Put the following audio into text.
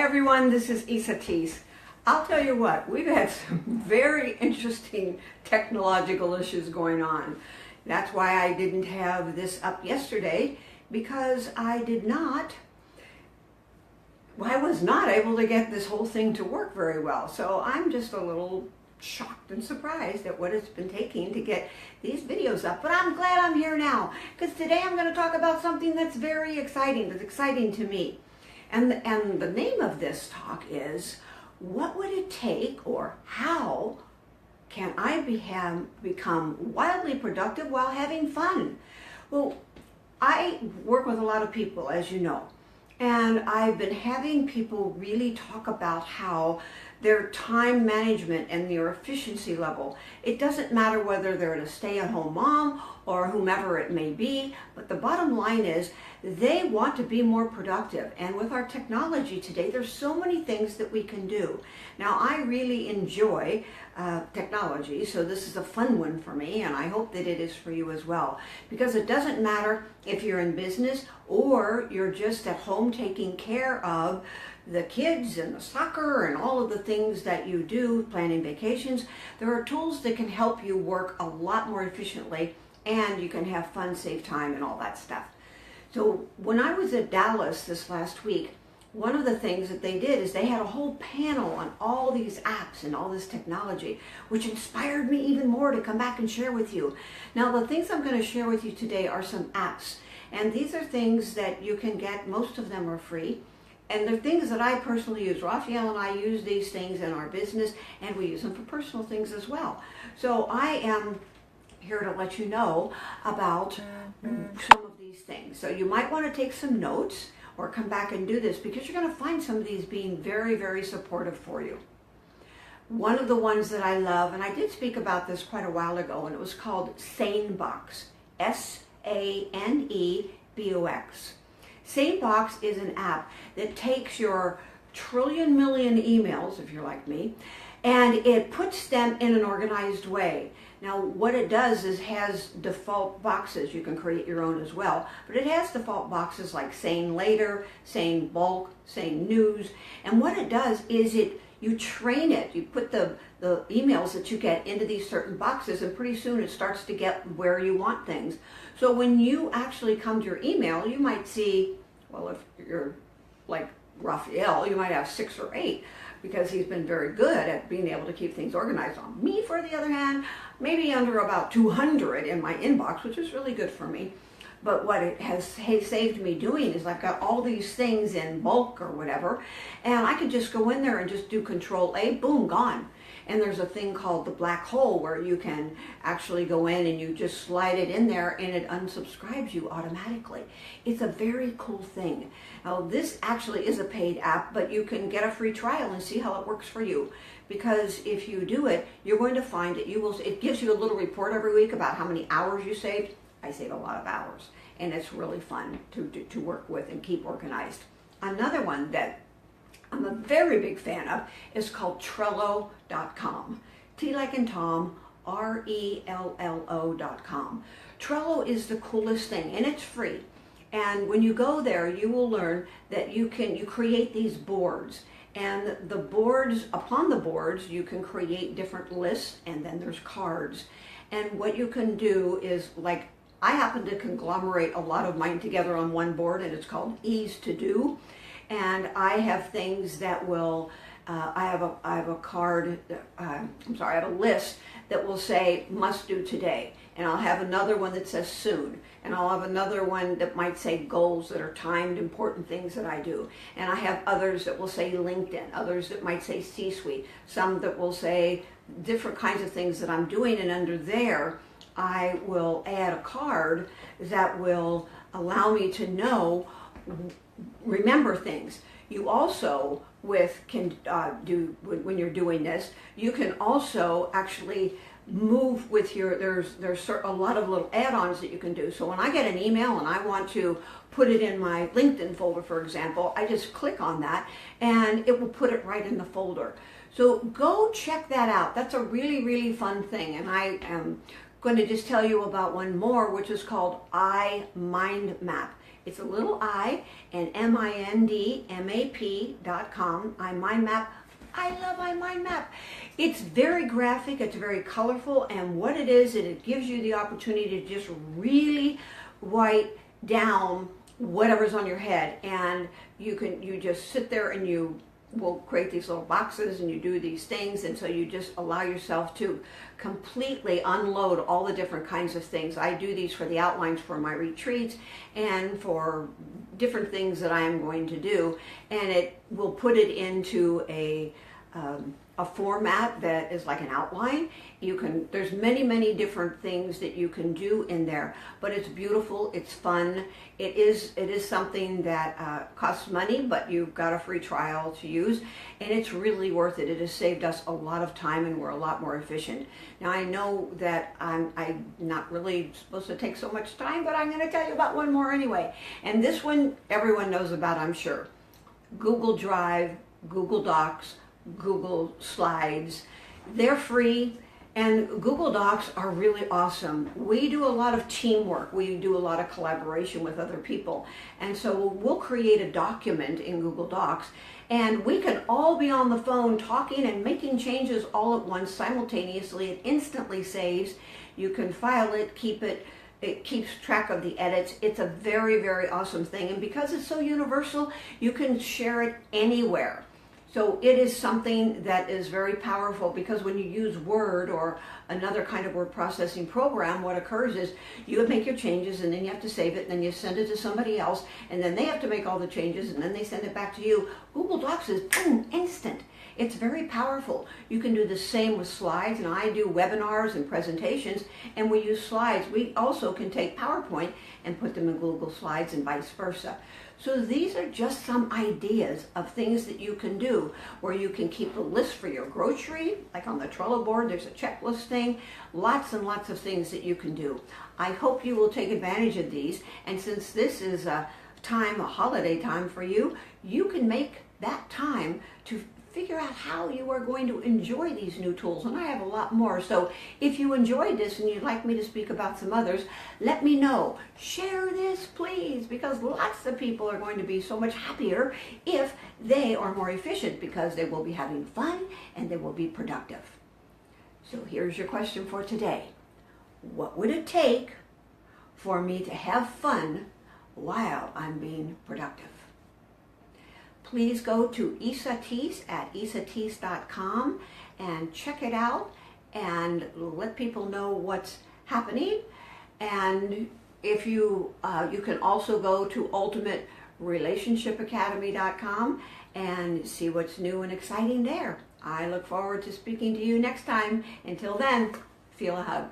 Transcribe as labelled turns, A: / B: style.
A: Hi everyone, this is Esateys. I'll tell you what, we've had some very interesting technological issues going on. That's why I didn't have this up yesterday, because I was not able to get this whole thing to work very well. So I'm just a little shocked and surprised at what it's been taking to get these videos up. But I'm glad I'm here now, because today I'm going to talk about something that's very exciting, that's exciting to me. And the name of this talk is, what would it take, or how can I become wildly productive while having fun? Well, I work with a lot of people, as you know, and I've been having people really talk about how their time management and their efficiency level, it doesn't matter whether they're a stay-at-home mom or whomever it may be, but the bottom line is they want to be more productive. And with our technology today, there's so many things that we can do. Now, I really enjoy technology, so this is a fun one for me, and I hope that it is for you as well. Because it doesn't matter if you're in business or you're just at home taking care of the kids and the soccer and all of the things that you do, planning vacations. There are tools that can help you work a lot more efficiently, and you can have fun, save time, and all that stuff. So when I was at Dallas this last week, one of the things that they did is they had a whole panel on all these apps and all this technology, which inspired me even more to come back and share with you. Now, the things I'm going to share with you today are some apps, and these are things that you can get. Most of them are free, and they're things that I personally use. Raphael and I use these things in our business, and we use them for personal things as well. So I am here to let you know about some of these things. So you might want to take some notes or come back and do this, because you're going to find some of these being very, very supportive for you. One of the ones that I love, and I did speak about this quite a while ago, and it was called SaneBox, S-A-N-E-B-O-X. SaneBox is an app that takes your trillion million emails, if you're like me, and it puts them in an organized way. Now, what it does is has default boxes. You can create your own as well, but it has default boxes like Sane Later, Sane Bulk, Sane News, and what it does is you train it. You put the emails that you get into these certain boxes, and pretty soon it starts to get where you want things. So when you actually come to your email, you might see, well, if you're like Raphael, you might have 6 or 8, because he's been very good at being able to keep things organized. On me, for the other hand, maybe under about 200 in my inbox, which is really good for me. But what it has saved me doing is I've got all these things in bulk or whatever, and I can just go in there and just do Control-A, boom, gone. And there's a thing called the black hole where you can actually go in and you just slide it in there and it unsubscribes you automatically. It's a very cool thing. Now, this actually is a paid app, but you can get a free trial and see how it works for you. Because if you do it, you're going to find that it gives you a little report every week about how many hours you saved. I save a lot of hours, and it's really fun to work with and keep organized. Another one that I'm a very big fan of is called Trello.com. T like in Tom, R-E-L-L-O.com. Trello is the coolest thing, and it's free. And when you go there, you will learn that you create these boards. And the boards, upon the boards, you can create different lists, and then there's cards. And what you can do is, like, I happen to conglomerate a lot of mine together on one board, and it's called Ease to Do. And I have things that will, I have a card, I have a list that will say must do today. And I'll have another one that says soon. And I'll have another one that might say goals that are timed, important things that I do. And I have others that will say LinkedIn, others that might say C-suite, some that will say different kinds of things that I'm doing. And under there, I will add a card that will allow me to remember things. You also when you're doing this, you can also actually move with there's a lot of little add-ons that you can do. So when I get an email and I want to put it in my LinkedIn folder, for example, I just click on that and it will put it right in the folder. So go check that out. That's a really, really fun thing. And I am going to just tell you about one more, which is called iMindMap. It's a little I and mindmap.com. iMindMap. I love iMindMap. It's very graphic, it's very colorful, and what it is, it gives you the opportunity to just really write down whatever's on your head, and you just sit there and you will create these little boxes and you do these things, and so you just allow yourself to completely unload all the different kinds of things. I do these for the outlines for my retreats and for different things that I am going to do, and it will put it into a format that is like an outline. There's many different things that you can do in there, but it's beautiful, it's fun. It is something that costs money, but you've got a free trial to use, and it's really worth it. It has saved us a lot of time, and we're a lot more efficient. Now, I know that I'm not really supposed to take so much time, but I'm going to tell you about one more anyway. And this one everyone knows about, I'm sure. Google Drive, Google Docs, Google Slides. They're free, and Google Docs are really awesome. We do a lot of teamwork. We do a lot of collaboration with other people, and so we'll create a document in Google Docs, and we can all be on the phone talking and making changes all at once simultaneously. It instantly saves. You can file it, keep it. It keeps track of the edits. It's a very awesome thing, and because it's so universal, you can share it anywhere. So it is something that is very powerful, because when you use Word or another kind of word processing program, what occurs is you make your changes, and then you have to save it, and then you send it to somebody else, and then they have to make all the changes, and then they send it back to you. Google Docs is boom, instant. It's very powerful. You can do the same with slides, and I do webinars and presentations, and we use slides. We also can take PowerPoint and put them in Google Slides and vice versa. So these are just some ideas of things that you can do, where you can keep a list for your grocery, like on the Trello board, there's a checklist thing, lots and lots of things that you can do. I hope you will take advantage of these, and since this is a holiday time for you, you can make that time to figure out how you are going to enjoy these new tools, and I have a lot more. So if you enjoyed this and you'd like me to speak about some others, let me know. Share this, please, because lots of people are going to be so much happier if they are more efficient, because they will be having fun and they will be productive. So here's your question for today. What would it take for me to have fun while I'm being productive? Please go to Esateys at Esateys.com and check it out and let people know what's happening. And if you can also go to UltimateRelationshipAcademy.com and see what's new and exciting there. I look forward to speaking to you next time. Until then, feel a hug.